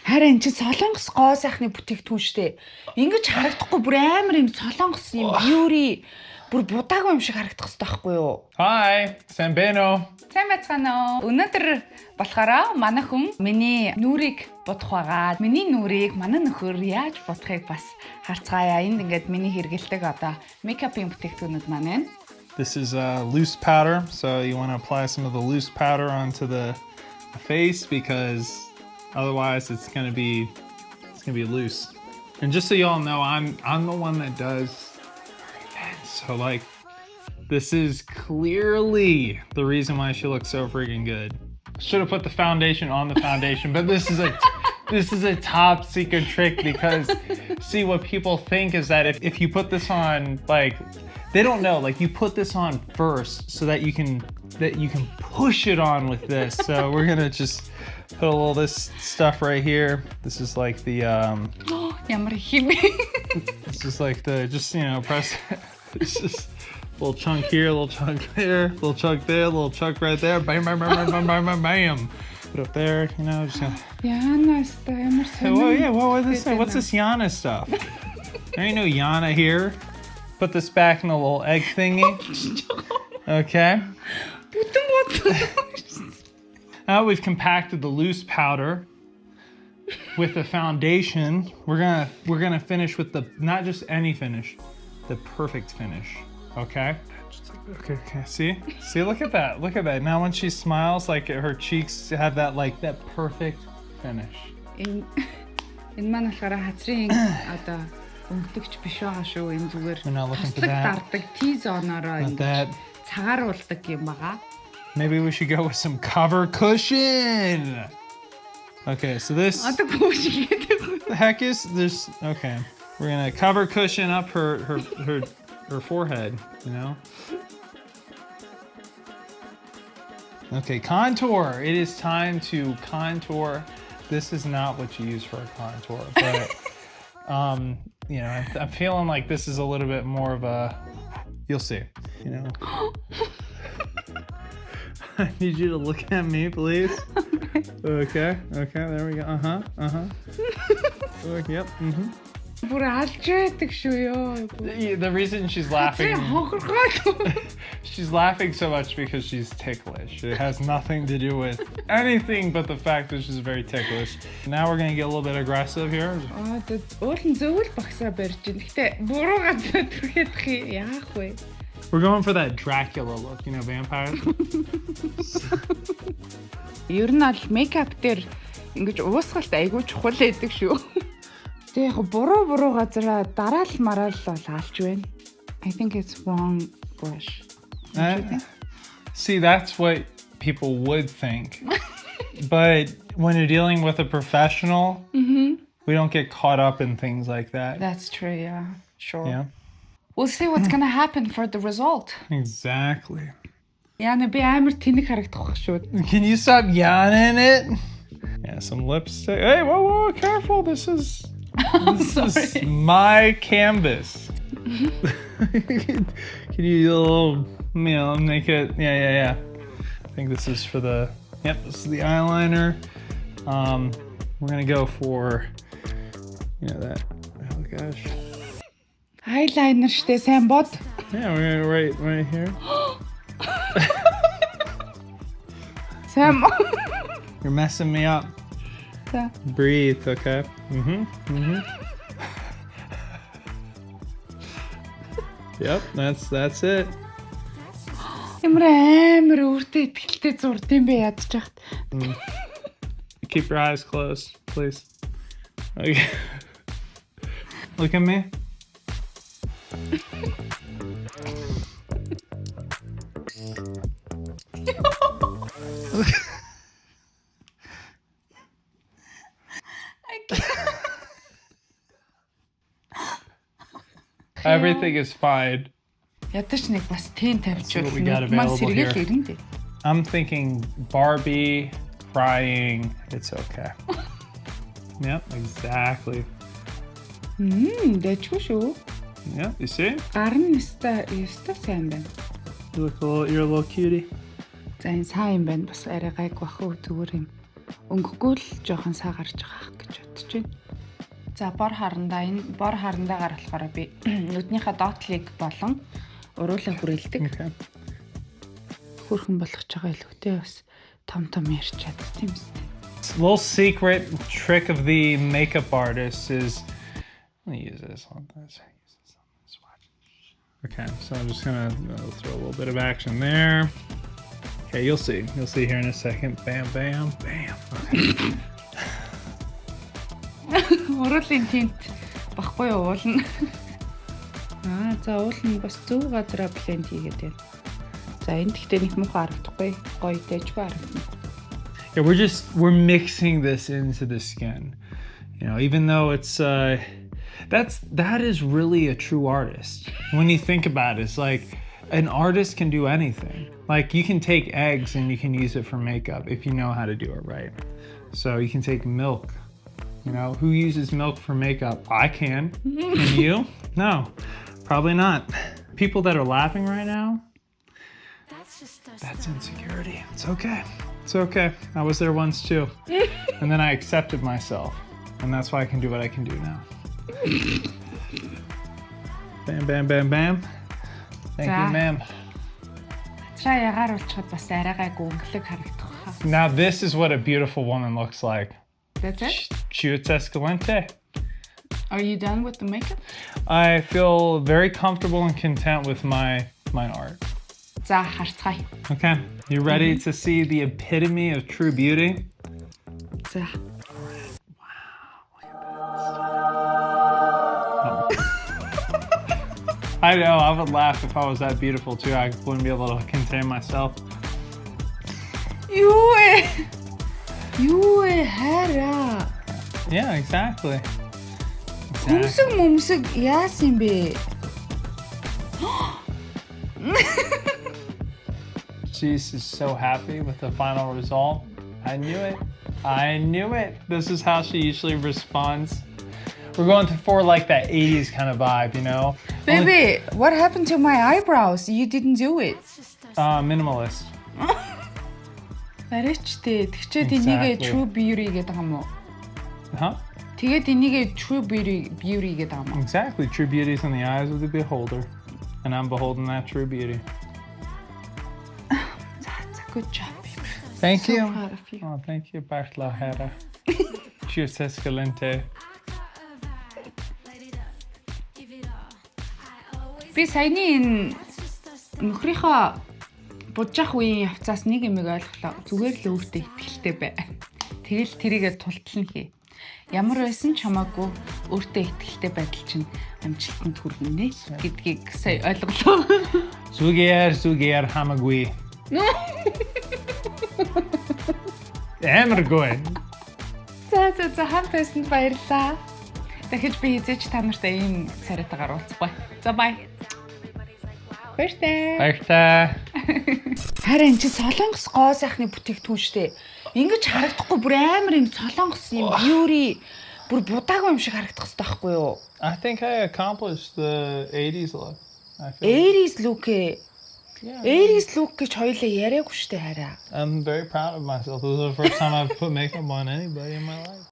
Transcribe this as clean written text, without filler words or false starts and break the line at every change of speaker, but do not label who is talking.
Харин энэ чинь солонгос гоо сайхны бүтээгдэхүүн штэ. Ингэж харагдахгүй бүр амар юм солонгос юм beauty бүр будаагүй юм шиг харагдах хэрэгтэй байхгүй юу?
Hi, Sambeno.
Сайн байцгаана уу? Өнөөдөр болохоор манай хүн миний нүрийг будах байгаа. Миний нүрийг манай нөхөр яаж будахыг бас харцгаая. Энд ингээд миний хэрэгэлдэг одоо мейкапын бүтээгдэхүүнүүд маань.
This is loose powder, so you want to apply some of the loose powder onto the face because otherwise it's gonna be loose. And just so y'all know, I'm the one that does. So like, this is clearly the reason why she looks so freaking good. Should have put the foundation on the foundation, but this is a top secret trick because see what people think is that if you put this on, like they don't know, like you put this on first so that you can push it on with this. So we're gonna just put a little this stuff right here. This is like the this is like the just press. It's just a little chunk here, a little chunk there, a little chunk there, a little chunk right there. Bam, bam, bam, bam, bam, bam, bam. Put up there, just gonna.
Yana stuff.
Oh yeah, what was this? What's this Yana stuff? There ain't no Yana here. Put this back in the little egg thingy. Okay. Now we've compacted the loose powder with the foundation. We're gonna finish with the not just any finish, the perfect finish. Okay. Okay. See, look at that. Look at that. Now when she smiles, like her cheeks have that perfect finish.
Энэ маань болохоор хацрын одоо өнгөтөгч биш байгаа шүү. Энэ зүгээр дардаг T-зоноороо ингэж цагааруулдаг юм байгаа.
Maybe we should go with some cover cushion. Okay, so this. The heck is this? Okay, we're gonna cover cushion up her forehead. Okay, contour. It is time to contour. This is not what you use for a contour, but I'm feeling like this is a little bit more of a. You'll see. I need you to look at me, please. Okay, there we go. Yep. The reason she's laughing. She's laughing so much because she's ticklish. It has nothing to do with anything but the fact that she's very ticklish. Now we're gonna get a little bit aggressive here. We're going for that Dracula look, vampire.
Ер нь аль мейкап дээр ингэж уусгалт айгүй чухал байдаг шүү. Тэг яг буруу газараа дараал мараал бол алж байна. I think it's wrong brush.
See, that's what people would think. But when you're dealing with a professional, we don't get caught up in things like that.
That's true, yeah. Sure.
Yeah.
We'll see what's going to happen for the result.
Exactly.
Яна би амар тэнэг харагдах шүү.
Can you stop yawning it? Yeah, some lipstick. Hey, whoa, careful. This is my canvas. Can you do a little, make it, yeah. I think this is for the, this is the eyeliner. We're gonna go for, that, oh gosh.
Eyeliner штэ сайн бод.
Yeah, we're gonna right here.
Sam.
You're messing me up.
Yeah.
Breathe, okay? Yep, that's it.
Амар өөртөө итгэлтэй зурд юм бэ ядчих хат.
Keep your eyes closed, please. Okay. Look at me. Everything is fine.
Ядаж нэг бас тэн тавьчихвал
we got available here.
Ирнэ.
I'm thinking Barbie crying. It's okay. Yep, exactly.
Дэчгүй шүү.
Yeah, you see?
Гарын нэстэ сайн байна.
You're a little cutie.
За энэ сайн юм байна. Бас арай гайг бах уу зүгээр юм. өнгөгүй л жоохон саа гарч байгаа гэж бодож байна. За бор харандаа гаргахаараа би нүднийхээ доотлыг болон уруулаа хүрээлдэг.
Okay.
Хөрхөн болгож байгаа илүүтэй бас том ярьж чаддаг тийм үстэй.
Little secret trick of the makeup artist is, let me use this on this. Okay, so I'm just gonna throw a little bit of action there. Okay, you'll see here in a second. Bam, bam, bam. Okay.
Уруулын тинт баггүй уулна. За уулна бас зөв газараа бленд хийгээд байна. За энэ гэхдээ нэг муухай харагдахгүй. Гоё дэжгүй харагдана.
Yeah, we're mixing this into the skin. You know, even though it's that is really a true artist. When you think about it, it's like an artist can do anything. Like you can take eggs and you can use it for makeup if you know how to do it right. So you can take milk. You know, who uses milk for makeup? I can. Can you? No, probably not. People that are laughing right now, that's insecurity. It's okay. It's okay. I was there once too. And then I accepted myself. And that's why I can do what I can do now. Bam, bam, bam, bam. Thank you, ma'am.
Ягаар болчиход бас арайгаа гүнглэг харагдах хаа.
Now this is what a beautiful woman looks like.
That's it?
Chutes Escalante.
Are you done with the makeup?
I feel very comfortable and content with my art.
За харцгаая.
Okay, you ready to see the epitome of true beauty?
За.
I know, I would laugh if I was that beautiful too. I wouldn't be able to contain myself.
Юу хараа.
Yeah, exactly.
Мөмсөг яасан бэ?
She's so happy with the final result. I knew it. This is how she usually responds. We're going for like that 80s kind of vibe, you know?
Baby, what happened to my eyebrows? You didn't do it.
Minimalist.
Арайчтэй. Тэгчээд энийг true beauty гэдэг юм уу?
Huh?
Тэгээд энийг true beauty гэдэг юм уу?
Exactly. True beauty is in the eyes of the beholder. And I'm beholding that true beauty.
That's a good job, baby.
Thank you.
So proud of you.
Oh, thank you, Bartla Hera. Chutes Escalante.
Би саяны энэ нөхрийнхөө буджах үеийн явцаас нэг юм ойлголоо. Зүгээр л өөртөө итгэлтэй бай. Тэгэл тэрийгэ тултлан хий. Ямар байсан ч хамаагүй өөртөө итгэлтэй байдал чинь амжилтанд хүрнэ гэдгийг сая ойлголоо.
Зүгээр хамаагүй. Амар гоё.
За хамт байсанд баярлалаа. Дахиж би хизээч та нартай ийм царайтаагаар уулзахгүй. За бай.
Баяртай.
Харин чи солонгос гоо сайхны бүтээгдэхүүн штэ. Ингиж харагдахгүй бүр амар юм солонгос юм beauty бүр будаагүй юм шиг харагдах хэрэгтэй байхгүй юу?
I think I accomplished the 80s look.
80s look ээ.
Yeah.
80s look гэж хоёулаа яриаггүй штэ хараа.
I'm very proud of myself. This is the first time I've put makeup on anybody in my life.